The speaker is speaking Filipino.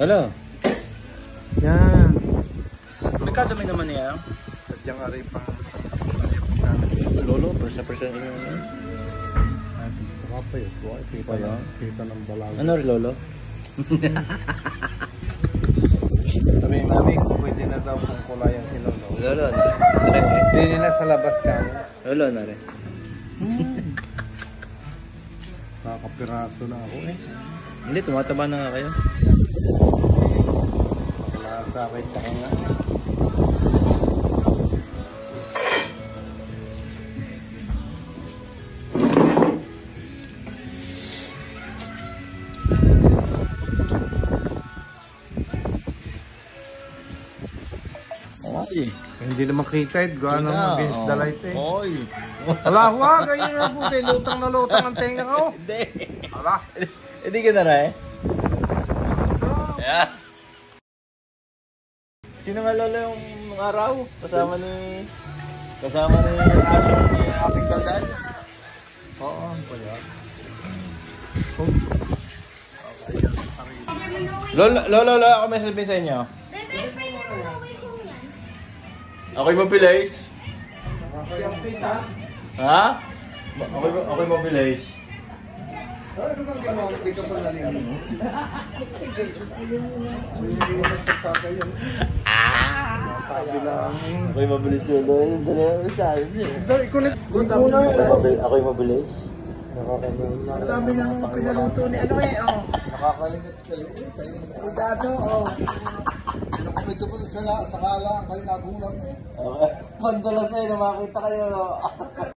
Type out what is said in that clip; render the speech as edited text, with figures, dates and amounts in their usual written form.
Hala. Yan. Nagkadami naman niya. Sadyang aray pang Lolo, persa-persa niyo yun. kapay. Kita ng balang. Ano rin, Lolo? Sabi ni Mami, pwede na daw kung kulayan si Lolo. Lolo, Hindi nila sa labas ka. Lolo na rin. Nakakapiraso na ako eh. Hindi, tumataba na nga kayo. Nakasakit ka nga. Oy. Hindi naman kita eh. Gawa naman against the light eh. Oy. Wala ko ha. Ganyan nga po. Lutang na lutang ang tenga ko. Hindi. Wala. Hindi ka na rin. Yeah. Sino nga Lolo yung araw? Kasama ni aso ni Aping Daldal? Oo. Kaya. Lolo, ako may sabihin sa inyo. Ako'y mobilize. Ha? Ako'y mobilize. Ano kang ginawa? Hindi ka pa nalingan mo? Hindi ka nagpagkakayan. Sabi lang. Ako'y mobilize Lolo. Dali ako sabi niya. Ako'y mobilize. Nakakalimutan. Dami nang pinaluto ni ano eh, oh. Nakakalimutan kayo. Cuidado, oh. Nakumito ko sa kala, kayo nagulang eh. Pandalas eh, makita kayo no.